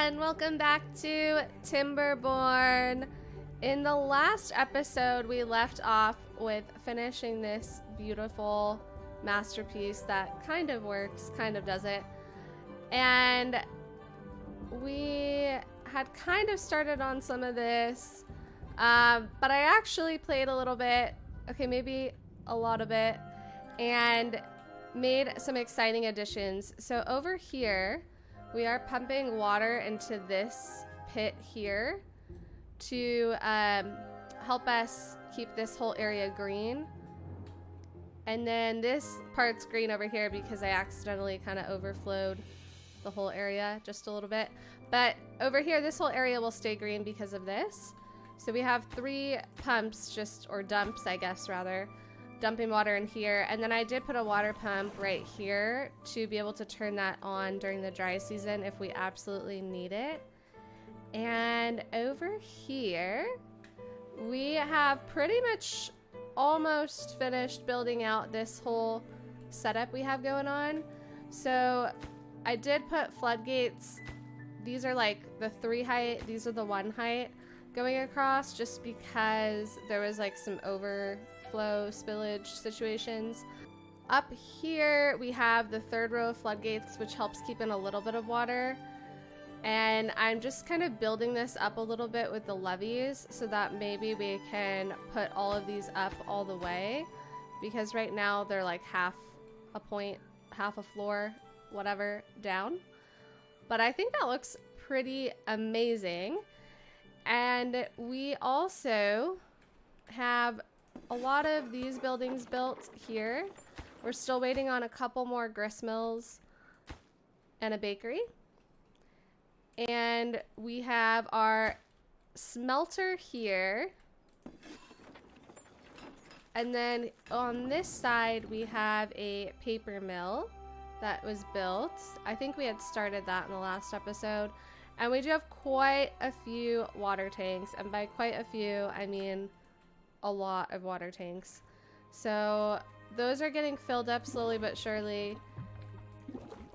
everyone, welcome back to Timberborn. In the last episode, we left off with finishing this beautiful masterpiece that kind of works, kind of doesn't. And we had kind of started on some of this, but I actually played a little bit, okay, maybe a lot of it, and made some exciting additions. So over here, we are pumping water into this pit here to help us keep this whole area green. And then this part's green over here because I accidentally kind of overflowed the whole area just a little bit. But over here, this whole area will stay green because of this. So we have 3 pumps or dumps, I guess, rather, dumping water in here. And then I did put a water pump right here to be able to turn that on during the dry season if we absolutely need it. And over here, we have pretty much almost finished building out this whole setup we have going on. So I did put floodgates. These are like the 3 height, these are the 1 height going across, just because there was like some overflow spillage situations. Up here we have the 3rd row of floodgates, which helps keep in a little bit of water. And I'm just kind of building this up a little bit with the levees so that maybe we can put all of these up all the way, because right now they're like half a point, half a floor, whatever, down. But I think that looks pretty amazing. And we also have a lot of these buildings built here. We're still waiting on a couple more grist mills and a bakery. And we have our smelter here. And then on this side, we have a paper mill that was built. I think we had started that in the last episode. And we do have quite a few water tanks. And by quite a few, I mean a lot of water tanks. So those are getting filled up slowly but surely.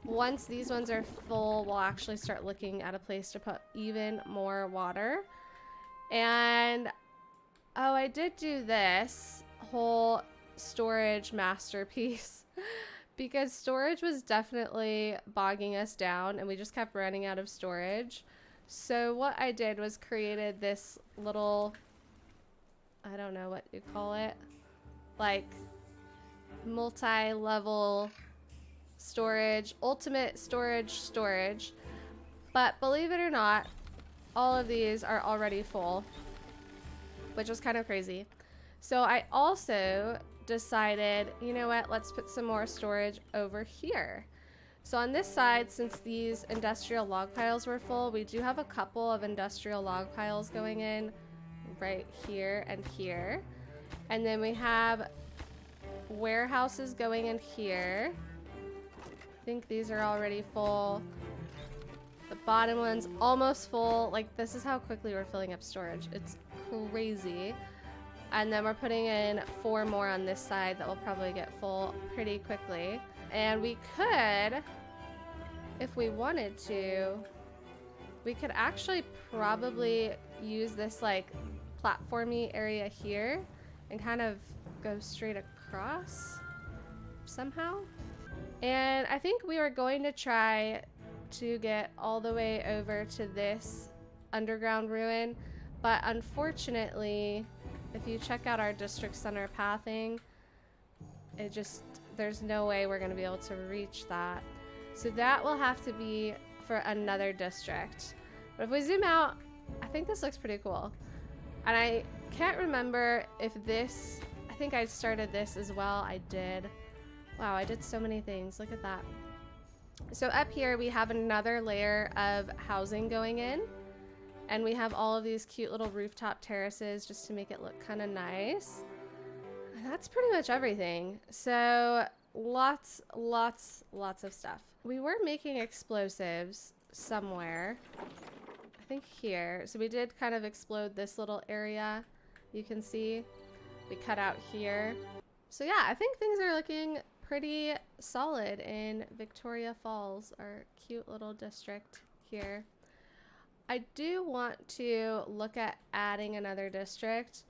Once these ones are full, we'll actually start looking at a place to put even more water. And oh, I did do this whole storage masterpiece because storage was definitely bogging us down and we just kept running out of storage. So what I did was created this little, I don't know what you call it, like multi-level storage, ultimate storage. But believe it or not, all of these are already full, which is kind of crazy. So I also decided, you know what, let's put some more storage over here. So on this side, since these industrial log piles were full, we do have a couple of industrial log piles going in right here and here. And then we have warehouses going in here. I think these are already full. The bottom one's almost full. Like, this is how quickly we're filling up storage. It's crazy. And then we're putting in 4 more on this side that will probably get full pretty quickly. And we could, if we wanted to, we could actually probably use this like platformy area here and kind of go straight across somehow. And I think we were going to try to get all the way over to this underground ruin, but unfortunately, if you check out our district center pathing, there's no way we're going to be able to reach that. So that will have to be for another district. But if we zoom out, I think this looks pretty cool. And I can't remember if this, I think I started this as well. I did. Wow, I did so many things. Look at that. So up here we have another layer of housing going in. And we have all of these cute little rooftop terraces just to make it look kind of nice. And that's pretty much everything. So lots of stuff. We were making explosives somewhere. I think here. So we did kind of explode this little area. You can see we cut out here. So yeah, I think things are looking pretty solid in Victoria Falls, our cute little district here. I do want to look at adding another district,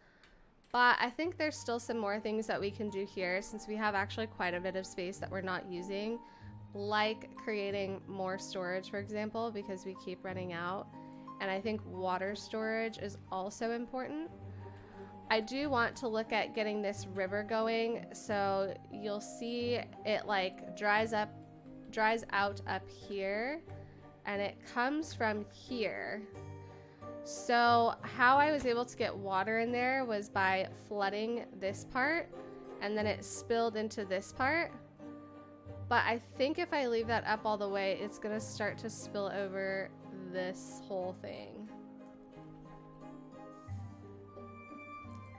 but I think there's still some more things that we can do here since we have actually quite a bit of space that we're not using, like creating more storage, for example, because we keep running out. And I think water storage is also important. I do want to look at getting this river going, so you'll see it like dries out up here, and it comes from here. So how I was able to get water in there was by flooding this part, and then it spilled into this part. But I think if I leave that up all the way, it's gonna start to spill over this whole thing.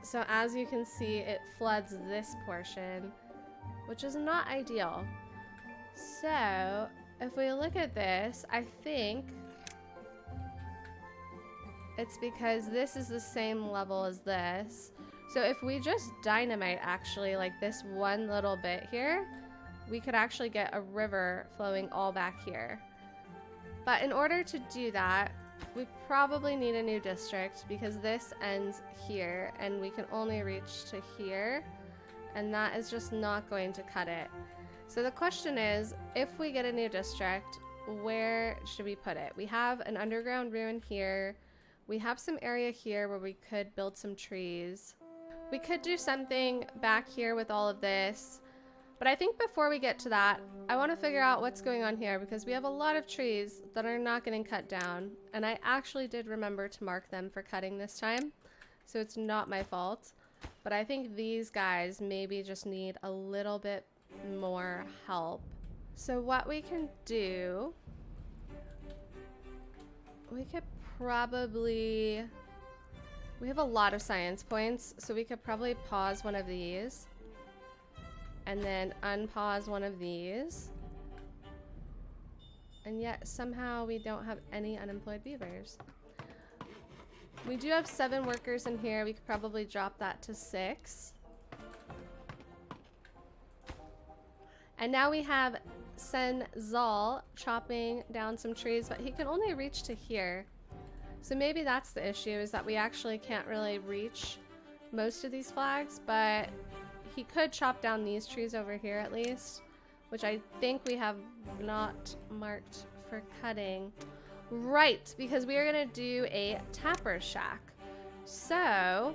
So as you can see, it floods this portion, which is not ideal. So if we look at this, I think it's because this is the same level as this. So if we just dynamite actually like this one little bit here, we could actually get a river flowing all back here. But in order to do that, we probably need a new district because this ends here and we can only reach to here, and that is just not going to cut it. So the question is, if we get a new district, where should we put it? We have an underground ruin here. We have some area here where we could build some trees. We could do something back here with all of this. But I think before we get to that, I want to figure out what's going on here because we have a lot of trees that are not getting cut down. And I actually did remember to mark them for cutting this time, so it's not my fault. But I think these guys maybe just need a little bit more help. So what we can do, we could probably, we have a lot of science points, so we could probably pause one of these. And then unpause one of these. And yet somehow we don't have any unemployed beavers. We do have 7 workers in here. We could probably drop that to 6. And now we have Senzal chopping down some trees, but he can only reach to here. So maybe that's the issue, is that we actually can't really reach most of these flags, but he could chop down these trees over here at least, which I think we have not marked for cutting. Right, because we are gonna do a tapper shack. So,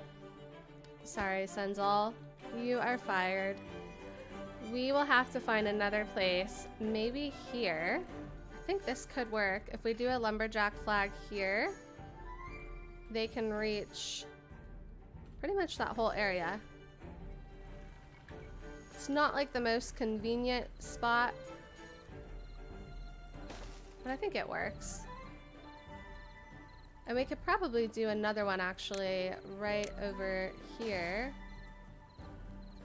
sorry Senzal, you are fired. We will have to find another place, maybe here. I think this could work. If we do a lumberjack flag here, they can reach pretty much that whole area. It's not like the most convenient spot, but I think it works. And we could probably do another one actually right over here.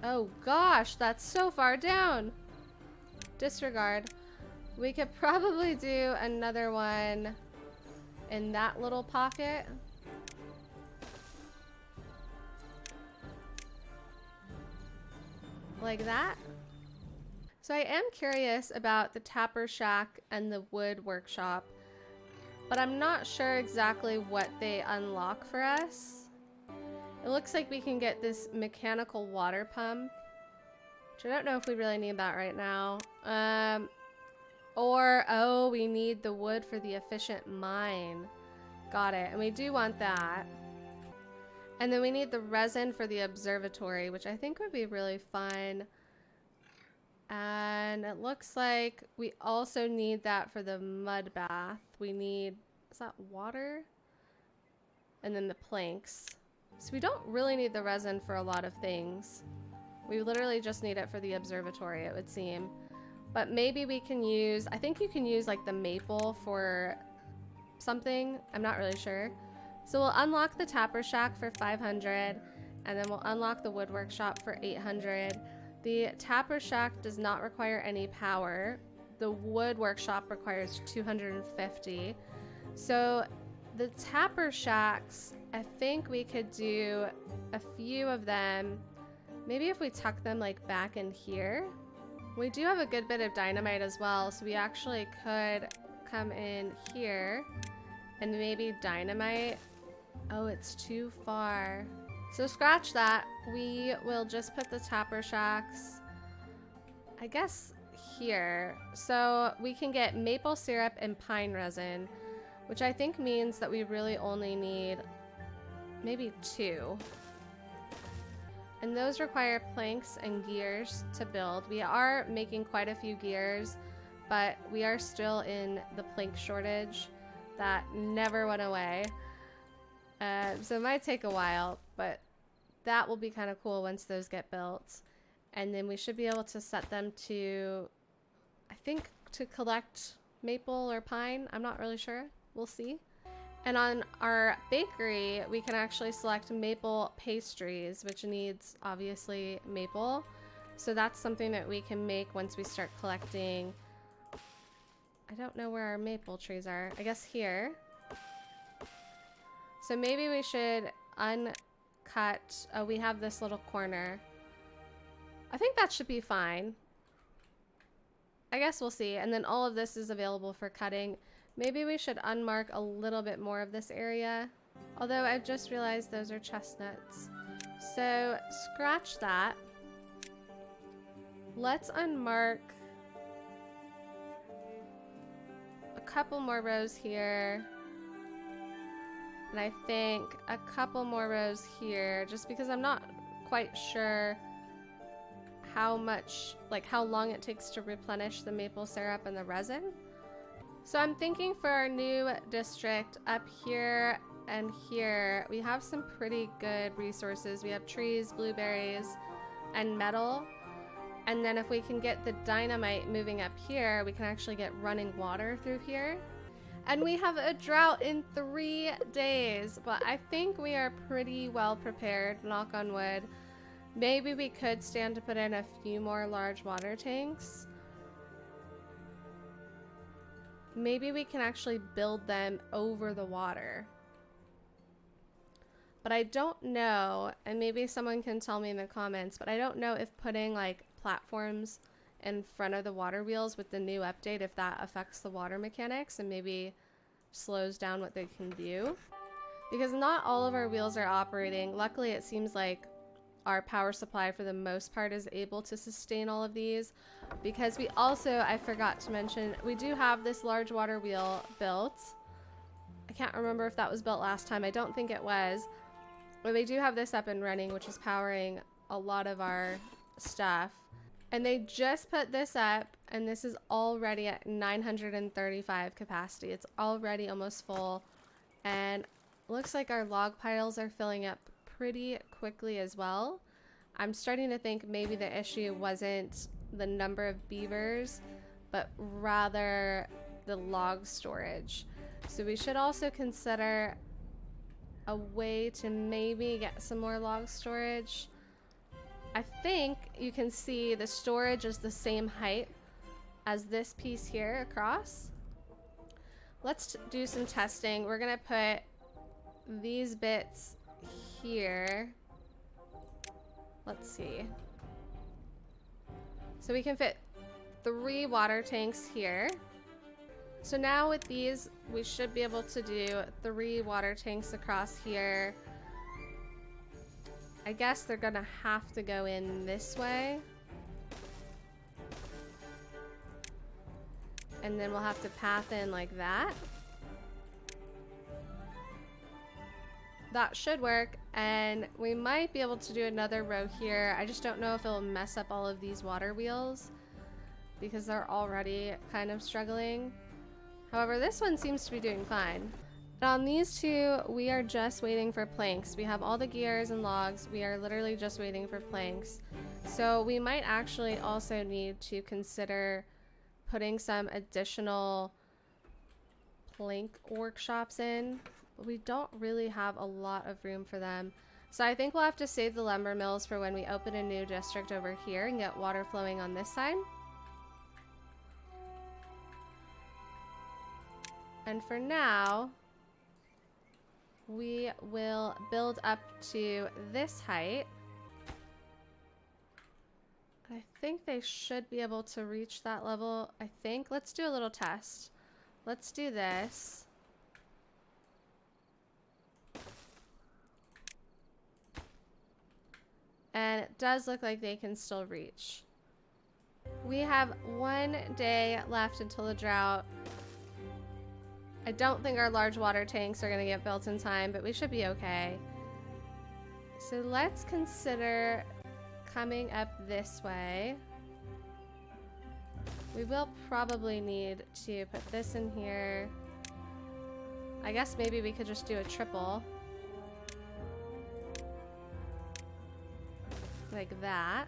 Oh gosh, that's so far down. Disregard. We could probably do another one in that little pocket. Like that. So I am curious about the tapper shack and the wood workshop, but I'm not sure exactly what they unlock for us. It looks like we can get this mechanical water pump, which I don't know if we really need that right now. Oh, we need the wood for the efficient mine. Got it. And we do want that. And then we need the resin for the observatory, which I think would be really fun. And it looks like we also need that for the mud bath. We need, is that water? And then the planks. So we don't really need the resin for a lot of things. We literally just need it for the observatory, it would seem. But maybe we can use, I think you can use like the maple for something. I'm not really sure. So we'll unlock the tapper shack for 500, and then we'll unlock the wood workshop for 800. The tapper shack does not require any power. The wood workshop requires 250. So the tapper shacks, I think we could do a few of them. Maybe if we tuck them like back in here. We do have a good bit of dynamite as well, so we actually could come in here and maybe dynamite. Oh, it's too far. So scratch that. We will just put the tapper shacks, I guess, here. So we can get maple syrup and pine resin, which I think means that we really only need maybe 2. And those require planks and gears to build. We are making quite a few gears, but we are still in the plank shortage that never went away. So it might take a while, but that will be kind of cool once those get built. And then we should be able to set them to, I think, to collect maple or pine. I'm not really sure. We'll see. And on our bakery, we can actually select maple pastries, which needs, obviously, maple. So that's something that we can make once we start collecting. I don't know where our maple trees are. I guess here. So maybe we should uncut. Oh, we have this little corner. I think that should be fine. I guess we'll see. And then all of this is available for cutting. Maybe we should unmark a little bit more of this area. Although I've just realized those are chestnuts. So scratch that. Let's unmark a couple more rows here. And I think a couple more rows here, just because I'm not quite sure how much, like how long it takes to replenish the maple syrup and the resin. So I'm thinking for our new district up here and here, we have some pretty good resources. We have trees, blueberries, and metal. And then if we can get the dynamite moving up here, we can actually get running water through here. And we have a drought in 3 days, but I think we are pretty well prepared, knock on wood. Maybe we could stand to put in a few more large water tanks. Maybe we can actually build them over the water. But I don't know, and maybe someone can tell me in the comments, but I don't know if putting like platforms in front of the water wheels with the new update, if that affects the water mechanics and maybe slows down what they can do. Because not all of our wheels are operating. Luckily, it seems like our power supply for the most part is able to sustain all of these, because we also, I forgot to mention, we do have this large water wheel built. I can't remember if that was built last time. I don't think it was, but we do have this up and running, which is powering a lot of our stuff. And they just put this up, and this is already at 935 capacity. It's already almost full, and looks like our log piles are filling up pretty quickly as well. I'm starting to think maybe the issue wasn't the number of beavers, but rather the log storage. So we should also consider a way to maybe get some more log storage. I think you can see the storage is the same height as this piece here across. Let's do some testing. We're gonna put these bits here. Let's see. So we can fit 3 water tanks here. So now with these, we should be able to do 3 water tanks across here. I guess they're gonna have to go in this way. And then we'll have to path in like that. That should work, and we might be able to do another row here. I just don't know if it'll mess up all of these water wheels because they're already kind of struggling. However, this one seems to be doing fine. And on these 2, we are just waiting for planks. We have all the gears and logs. We are literally just waiting for planks. So we might actually also need to consider putting some additional plank workshops in, but we don't really have a lot of room for them. So I think we'll have to save the lumber mills for when we open a new district over here and get water flowing on this side. And for now, we will build up to this height. I think they should be able to reach that level, I think. Let's do a little test. Let's do this. And it does look like they can still reach. We have 1 day left until the drought. I don't think our large water tanks are going to get built in time, but we should be okay. So let's consider coming up this way. We will probably need to put this in here. I guess maybe we could just do a triple. Like that.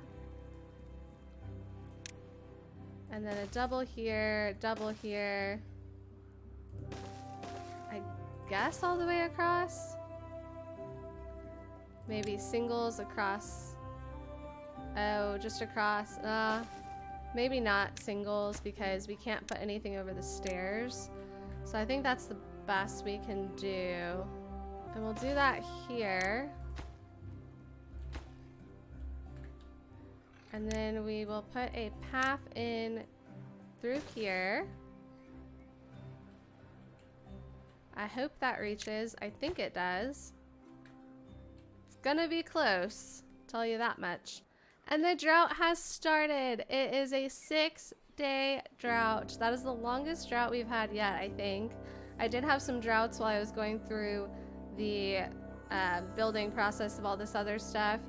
And then a double here, I guess all the way across. Maybe singles across. Oh, just across. Maybe not singles because we can't put anything over the stairs. So I think that's the best we can do. And we'll do that here. And then we will put a path in through here. I hope that reaches. I think it does. It's gonna be close, tell you that much. And the drought has started. It is a 6-day drought. That is the longest drought we've had yet, I think. I did have some droughts while I was going through the building process of all this other stuff.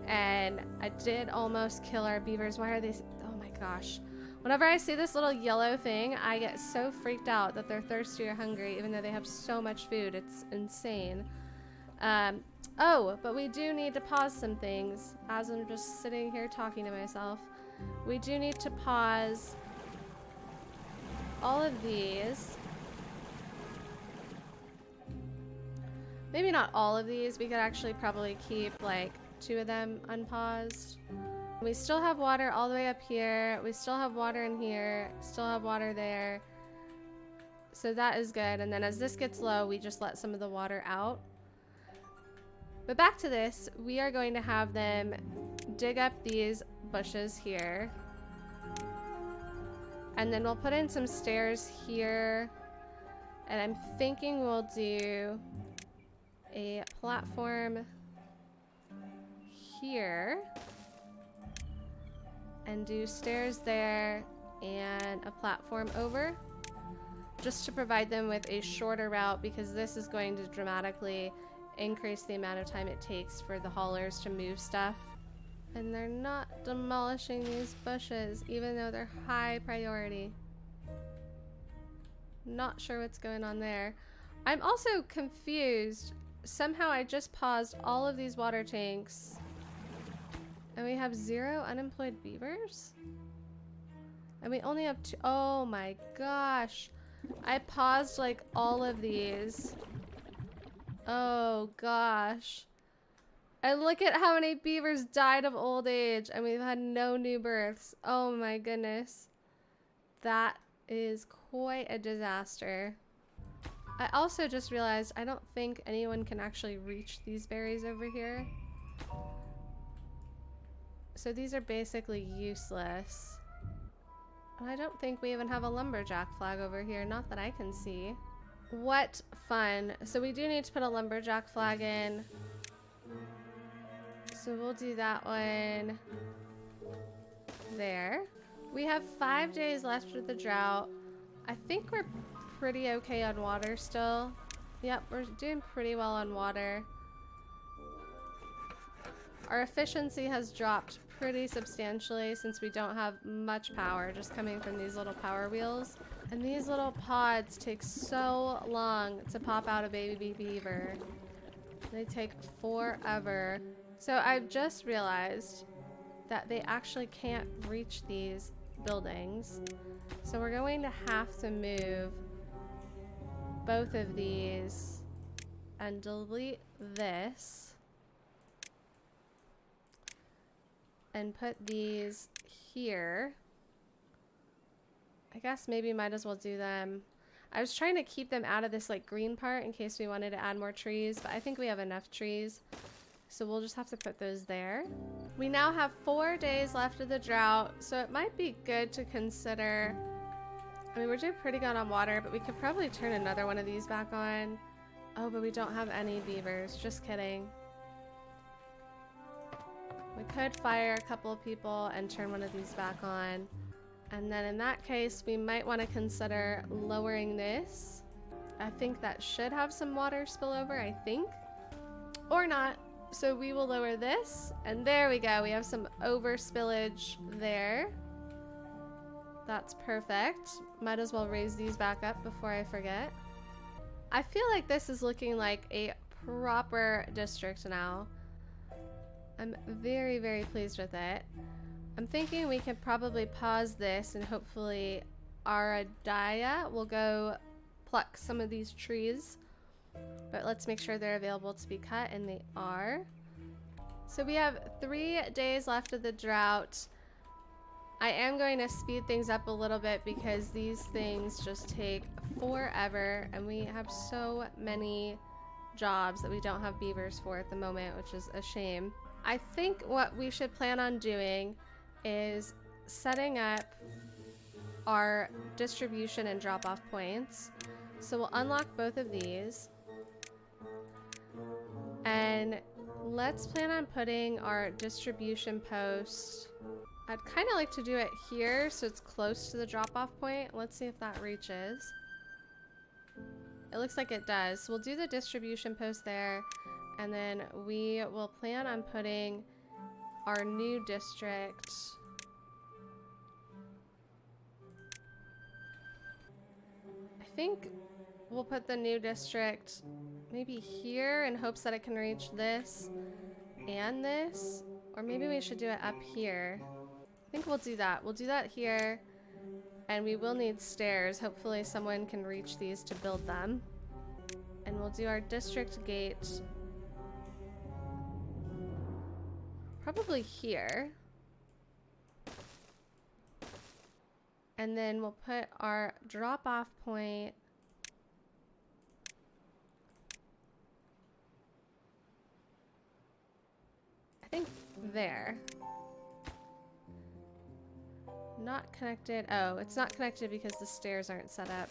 And I did almost kill our beavers. Why are they? Oh my gosh. Whenever I see this little yellow thing, I get so freaked out that they're thirsty or hungry, even though they have so much food. It's insane. Oh, but we do need to pause some things as I'm just sitting here talking to myself. We do need to pause all of these. Maybe not all of these. We could actually probably keep like 2 of them unpaused. We still have water all the way up here. We still have water in here. Still have water there. So that is good. And then as this gets low, we just let some of the water out. But back to this, we are going to have them dig up these bushes here. And then we'll put in some stairs here. And I'm thinking we'll do a platform here. And do stairs there and a platform over. Just to provide them with a shorter route because this is going to dramatically increase the amount of time it takes for the haulers to move stuff. And they're not demolishing these bushes even though they're high priority. Not sure what's going on there. I'm also confused. Somehow I just paused all of these water tanks and we have 0 unemployed beavers? And we only have 2. Oh my gosh. I paused like all of these. Oh gosh. And look at how many beavers died of old age and we've had no new births. Oh my goodness. That is quite a disaster. I also just realized I don't think anyone can actually reach these berries over here. So these are basically useless. And I don't think we even have a lumberjack flag over here, not that I can see. What fun. So we do need to put a lumberjack flag in. So we'll do that one there. We have 5 days left of the drought. I think we're pretty okay on water still. Yep, we're doing pretty well on water. Our efficiency has dropped pretty substantially since we don't have much power just coming from these little power wheels. And these little pods take so long to pop out a baby beaver. They take forever. So I've just realized that they actually can't reach these buildings. So we're going to have to move both of these and delete this and put these here. I guess maybe might as well do them. I was trying to keep them out of this like green part in case we wanted to add more trees, but I think we have enough trees. So we'll just have to put those there. We now have 4 days left of the drought, so it might be good to consider. I mean, we're doing pretty good on water, but we could probably turn another one of these back on. Oh, but we don't have any beavers. Just kidding. We could fire a couple of people and turn one of these back on. And then in that case, we might want to consider lowering this. I think that should have some water spillover, I think. Or not. So we will lower this. And there we go. We have some over spillage there. That's perfect. Might as well raise these back up before I forget. I feel like this is looking like a proper district now. I'm very, very pleased with it. I'm thinking we can probably pause this and hopefully Aradaya will go pluck some of these trees. But let's make sure they're available to be cut, and they are. So we have 3 days left of the drought. I am going to speed things up a little bit because these things just take forever, and we have so many jobs that we don't have beavers for at the moment, which is a shame. I think what we should plan on doing is setting up our distribution and drop-off points. So we'll unlock both of these. And let's plan on putting our distribution post. I'd kind of like to do it here so it's close to the drop-off point. Let's see if that reaches. It looks like it does. So we'll do the distribution post there, and then we will plan on putting our new district. I think we'll put the new district maybe here in hopes that it can reach this and this, or maybe we should do it up here. I think we'll do that. We'll do that here, and we will need stairs. Hopefully someone can reach these to build them. And we'll do our district gate probably here. And then we'll put our drop-off point I think there. Not connected. Oh, it's not connected because the stairs aren't set up.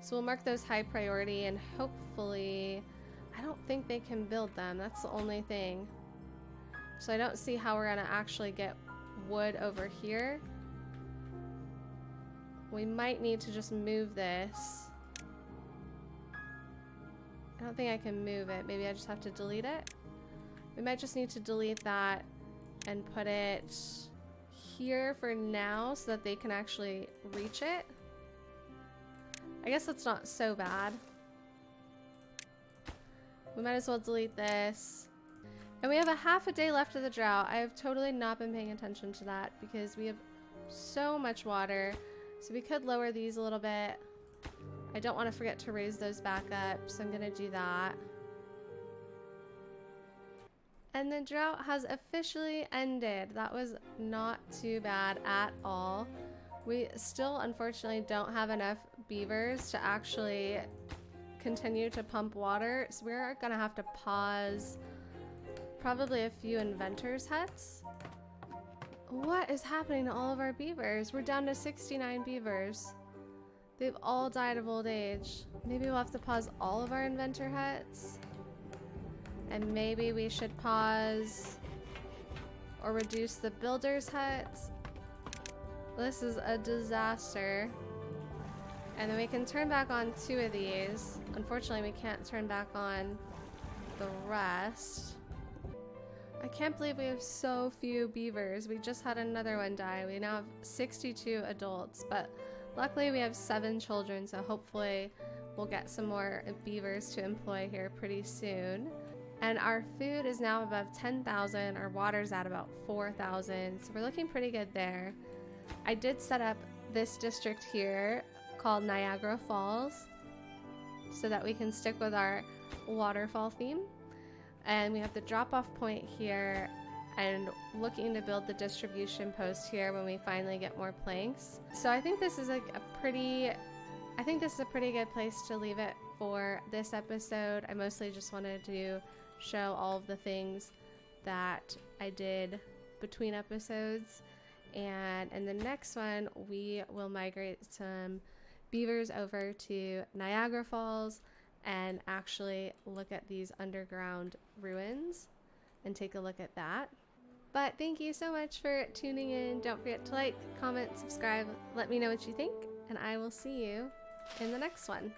So we'll mark those high priority, and hopefully, I don't think they can build them. That's the only thing. So I don't see how we're gonna actually get wood over here. We might need to just move this. I don't think I can move it. Maybe I just have to delete it. We might just need to delete that and put it here for now so that they can actually reach it. I guess that's not so bad. We might as well delete this. And we have a half a day left of the drought. I have totally not been paying attention to that because we have so much water. So we could lower these a little bit. I don't want to forget to raise those back up, so I'm gonna do that. And the drought has officially ended. That was not too bad at all. We still unfortunately don't have enough beavers to actually continue to pump water, so we're gonna have to pause probably a few inventors' huts. What is happening to all of our beavers? We're down to 69 beavers. They've all died of old age. Maybe we'll have to pause all of our inventor huts. And maybe we should pause or reduce the builders' huts. This is a disaster. And then we can turn back on 2 of these. Unfortunately, we can't turn back on the rest. I can't believe we have so few beavers. We just had another one die. We now have 62 adults, but luckily we have 7 children, so hopefully we'll get some more beavers to employ here pretty soon. And our food is now above 10,000. Our water's at about 4,000, so we're looking pretty good there. I did set up this district here called Niagara Falls so that we can stick with our waterfall theme. And we have the drop-off point here and looking to build the distribution post here when we finally get more planks. So I think this is a pretty good place to leave it for this episode. I mostly just wanted to show all of the things that I did between episodes. And in the next one, we will migrate some beavers over to Niagara Falls and actually look at these underground ruins and take a look at that. But thank you so much for tuning in. Don't forget to like, comment, subscribe, let me know what you think, and I will see you in the next one.